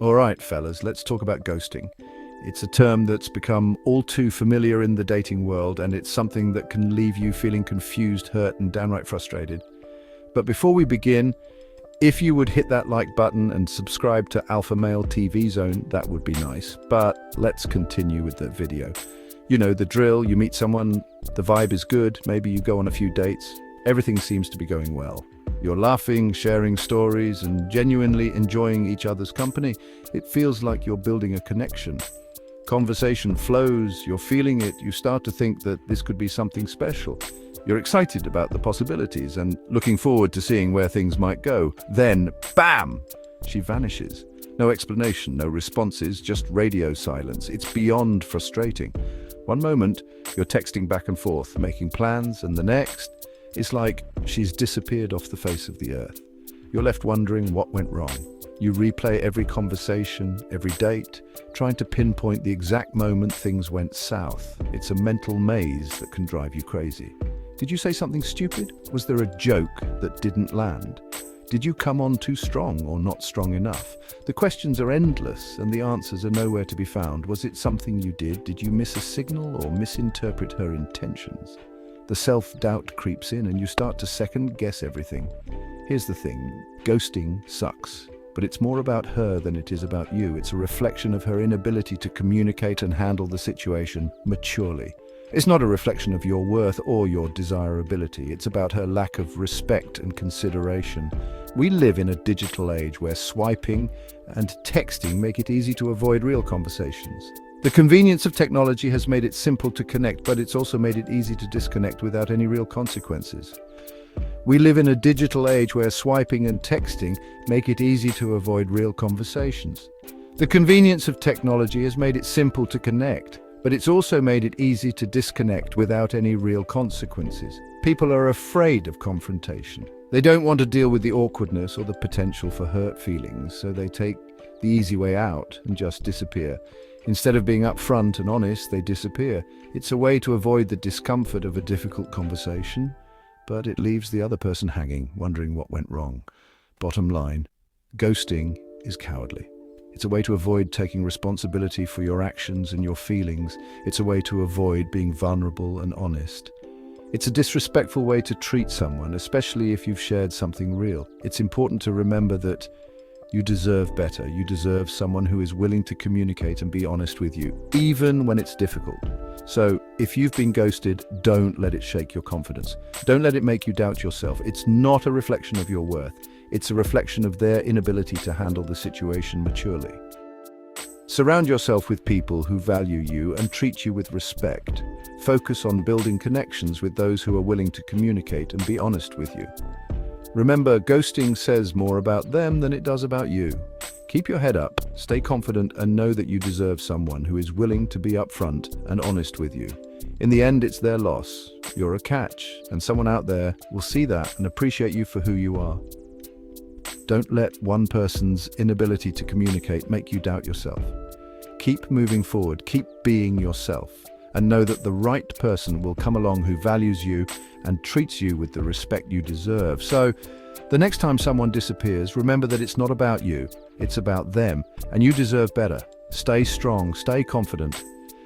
All right, fellas, let's talk about ghosting. It's a term that's become all too familiar in the dating world, and it's something that can leave you feeling confused, hurt, and downright frustrated. But before we begin, if you would hit that like button and subscribe to Alpha Male TV Zone, that would be nice. But let's continue with the video. You know the drill, you meet someone, the vibe is good, maybe you go on a few dates, everything seems to be going well. You're laughing, sharing stories, and genuinely enjoying each other's company. It feels like you're building a connection. Conversation flows, you're feeling it, you start to think that this could be something special. You're excited about the possibilities and looking forward to seeing where things might go. Then, bam! She vanishes. No explanation, no responses, just radio silence. It's beyond frustrating. One moment, you're texting back and forth, making plans, and the next, it's like she's disappeared off the face of the earth. You're left wondering what went wrong. You replay every conversation, every date, trying to pinpoint the exact moment things went south. It's a mental maze that can drive you crazy. Did you say something stupid? Was there a joke that didn't land? Did you come on too strong or not strong enough? The questions are endless and the answers are nowhere to be found. Was it something you did? Did you miss a signal or misinterpret her intentions? The self-doubt creeps in and you start to second-guess everything. Here's the thing, ghosting sucks, but it's more about her than it is about you. It's a reflection of her inability to communicate and handle the situation maturely. It's not a reflection of your worth or your desirability. It's about her lack of respect and consideration. We live in a digital age where swiping and texting make it easy to avoid real conversations. The convenience of technology has made it simple to connect, but it's also made it easy to disconnect without any real consequences. We live in a digital age where swiping and texting make it easy to avoid real conversations. The convenience of technology has made it simple to connect, but it's also made it easy to disconnect without any real consequences. People are afraid of confrontation. They don't want to deal with the awkwardness or the potential for hurt feelings, so they take the easy way out and just disappear. Instead of being upfront and honest, they disappear. It's a way to avoid the discomfort of a difficult conversation, but it leaves the other person hanging, wondering what went wrong. Bottom line, ghosting is cowardly. It's a way to avoid taking responsibility for your actions and your feelings. It's a way to avoid being vulnerable and honest. It's a disrespectful way to treat someone, especially if you've shared something real. It's important to remember that you deserve better. You deserve someone who is willing to communicate and be honest with you, even when it's difficult. So, if you've been ghosted, don't let it shake your confidence. Don't let it make you doubt yourself. It's not a reflection of your worth. It's a reflection of their inability to handle the situation maturely. Surround yourself with people who value you and treat you with respect. Focus on building connections with those who are willing to communicate and be honest with you. Remember, ghosting says more about them than it does about you. Keep your head up, stay confident, and know that you deserve someone who is willing to be upfront and honest with you. In the end, it's their loss. You're a catch, and someone out there will see that and appreciate you for who you are. Don't let one person's inability to communicate make you doubt yourself. Keep moving forward, keep being yourself, and know that the right person will come along who values you and treats you with the respect you deserve. So, the next time someone disappears, remember that it's not about you, it's about them, and you deserve better. Stay strong, stay confident,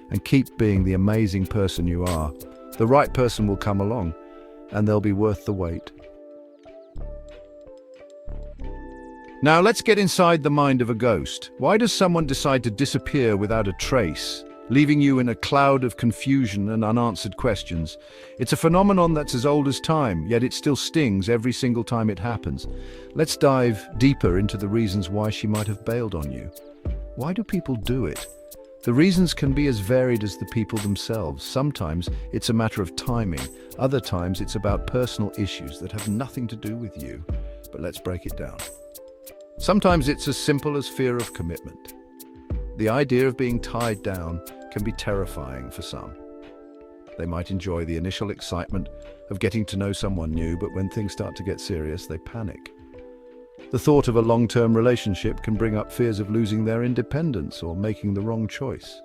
and keep being the amazing person you are. The right person will come along, and they'll be worth the wait. Now let's get inside the mind of a ghost. Why does someone decide to disappear without a trace, leaving you in a cloud of confusion and unanswered questions? It's a phenomenon that's as old as time, yet it still stings every single time it happens. Let's dive deeper into the reasons why she might have bailed on you. Why do people do it? The reasons can be as varied as the people themselves. Sometimes it's a matter of timing. Other times it's about personal issues that have nothing to do with you. But let's break it down. Sometimes it's as simple as fear of commitment. The idea of being tied down can be terrifying for some. They might enjoy the initial excitement of getting to know someone new, but when things start to get serious, they panic. The thought of a long-term relationship can bring up fears of losing their independence or making the wrong choice.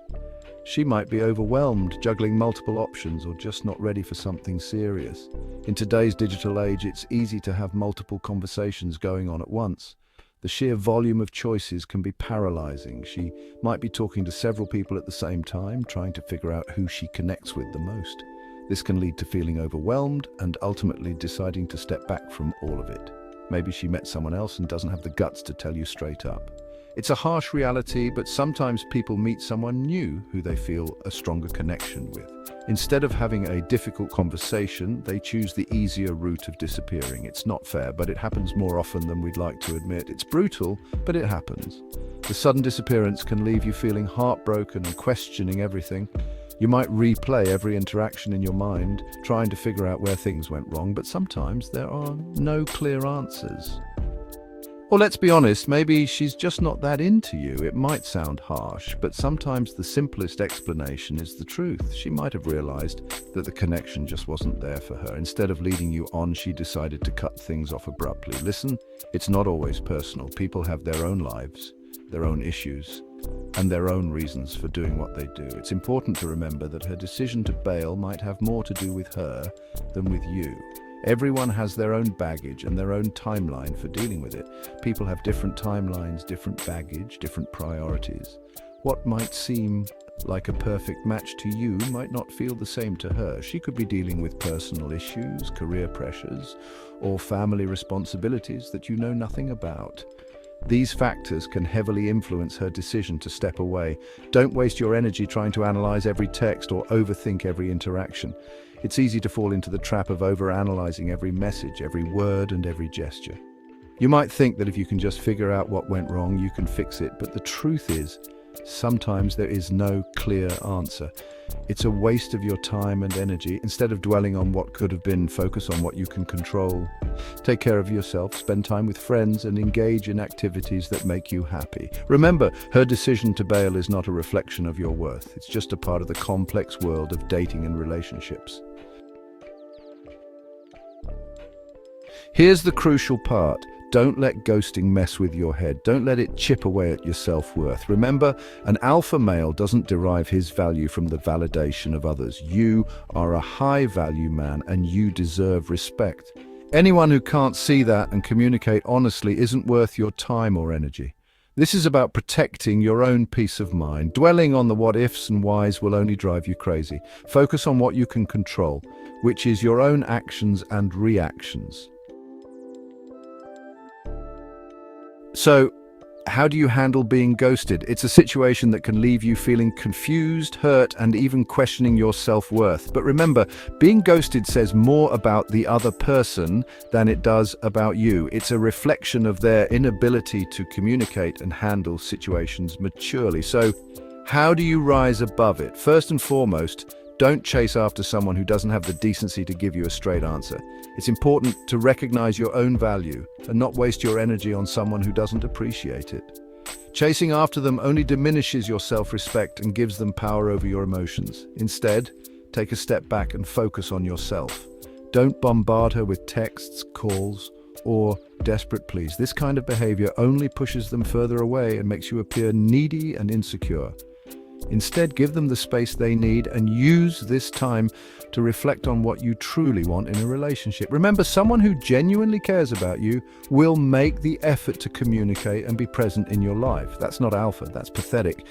She might be overwhelmed, juggling multiple options, or just not ready for something serious. In today's digital age, it's easy to have multiple conversations going on at once. The sheer volume of choices can be paralyzing. She might be talking to several people at the same time, trying to figure out who she connects with the most. This can lead to feeling overwhelmed and ultimately deciding to step back from all of it. Maybe she met someone else and doesn't have the guts to tell you straight up. It's a harsh reality, but sometimes people meet someone new who they feel a stronger connection with. Instead of having a difficult conversation, they choose the easier route of disappearing. It's not fair, but it happens more often than we'd like to admit. It's brutal, but it happens. The sudden disappearance can leave you feeling heartbroken and questioning everything. You might replay every interaction in your mind, trying to figure out where things went wrong, but sometimes there are no clear answers. Or let's be honest, maybe she's just not that into you. It might sound harsh, but sometimes the simplest explanation is the truth. She might have realized that the connection just wasn't there for her. Instead of leading you on, she decided to cut things off abruptly. Listen, it's not always personal. People have their own lives, their own issues, and their own reasons for doing what they do. It's important to remember that her decision to bail might have more to do with her than with you. Everyone has their own baggage and their own timeline for dealing with it. People have different timelines, different baggage, different priorities. What might seem like a perfect match to you might not feel the same to her. She could be dealing with personal issues, career pressures, or family responsibilities that you know nothing about. These factors can heavily influence her decision to step away. Don't waste your energy trying to analyze every text or overthink every interaction. It's easy to fall into the trap of overanalyzing every message, every word, and every gesture. You might think that if you can just figure out what went wrong, you can fix it, but the truth is, sometimes there is no clear answer. It's a waste of your time and energy. Instead of dwelling on what could have been, focus on what you can control. Take care of yourself, spend time with friends, and engage in activities that make you happy. Remember, her decision to bail is not a reflection of your worth. It's just a part of the complex world of dating and relationships. Here's the crucial part. Don't let ghosting mess with your head. Don't let it chip away at your self-worth. Remember, an alpha male doesn't derive his value from the validation of others. You are a high-value man and you deserve respect. Anyone who can't see that and communicate honestly isn't worth your time or energy. This is about protecting your own peace of mind. Dwelling on the what-ifs and whys will only drive you crazy. Focus on what you can control, which is your own actions and reactions. So, how do you handle being ghosted? It's a situation that can leave you feeling confused, hurt, and even questioning your self-worth. But remember, being ghosted says more about the other person than it does about you. It's a reflection of their inability to communicate and handle situations maturely. So, how do you rise above it? First and foremost, don't chase after someone who doesn't have the decency to give you a straight answer. It's important to recognize your own value and not waste your energy on someone who doesn't appreciate it. Chasing after them only diminishes your self-respect and gives them power over your emotions. Instead, take a step back and focus on yourself. Don't bombard her with texts, calls, or desperate pleas. This kind of behavior only pushes them further away and makes you appear needy and insecure. Instead, give them the space they need and use this time to reflect on what you truly want in a relationship. Remember, someone who genuinely cares about you will make the effort to communicate and be present in your life. That's not alpha, that's pathetic.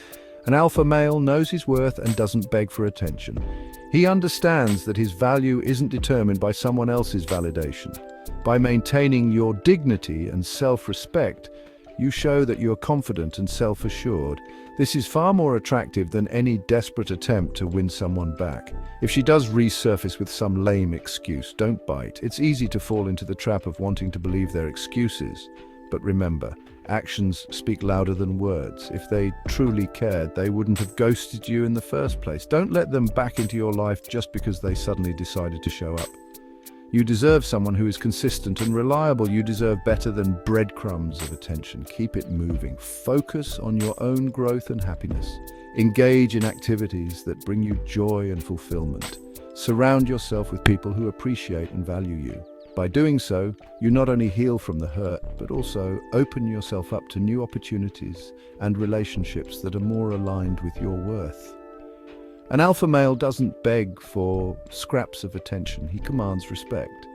An alpha male knows his worth and doesn't beg for attention. He understands that his value isn't determined by someone else's validation. By maintaining your dignity and self-respect, you show that you're confident and self-assured. This is far more attractive than any desperate attempt to win someone back. If she does resurface with some lame excuse, don't bite. It's easy to fall into the trap of wanting to believe their excuses. But remember, actions speak louder than words. If they truly cared, they wouldn't have ghosted you in the first place. Don't let them back into your life just because they suddenly decided to show up. You deserve someone who is consistent and reliable. You deserve better than breadcrumbs of attention. Keep it moving. Focus on your own growth and happiness. Engage in activities that bring you joy and fulfillment. Surround yourself with people who appreciate and value you. By doing so, you not only heal from the hurt, but also open yourself up to new opportunities and relationships that are more aligned with your worth. An alpha male doesn't beg for scraps of attention. He commands respect.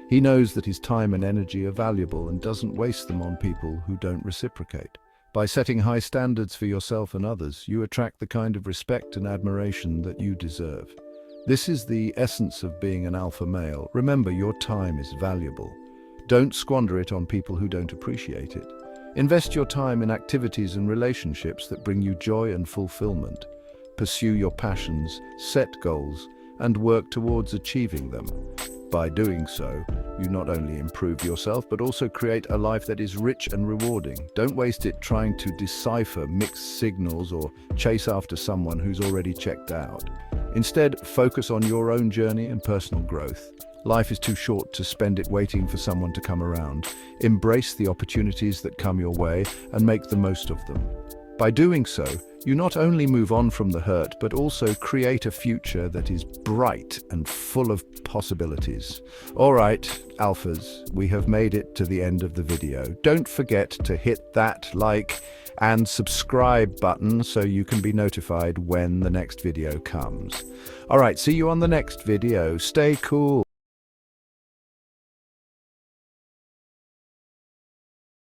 He knows that his time and energy are valuable and doesn't waste them on people who don't reciprocate. By setting high standards for yourself and others, you attract the kind of respect and admiration that you deserve. This is the essence of being an alpha male. Remember, your time is valuable. Don't squander it on people who don't appreciate it. Invest your time in activities and relationships that bring you joy and fulfillment. Pursue your passions, set goals, and work towards achieving them. By doing so, you not only improve yourself, but also create a life that is rich and rewarding. Don't waste it trying to decipher mixed signals or chase after someone who's already checked out. Instead, focus on your own journey and personal growth. Life is too short to spend it waiting for someone to come around. Embrace the opportunities that come your way and make the most of them. By doing so, you not only move on from the hurt, but also create a future that is bright and full of possibilities. All right, alphas, we have made it to the end of the video. Don't forget to hit that like and subscribe button so you can be notified when the next video comes. All right, see you on the next video. Stay cool.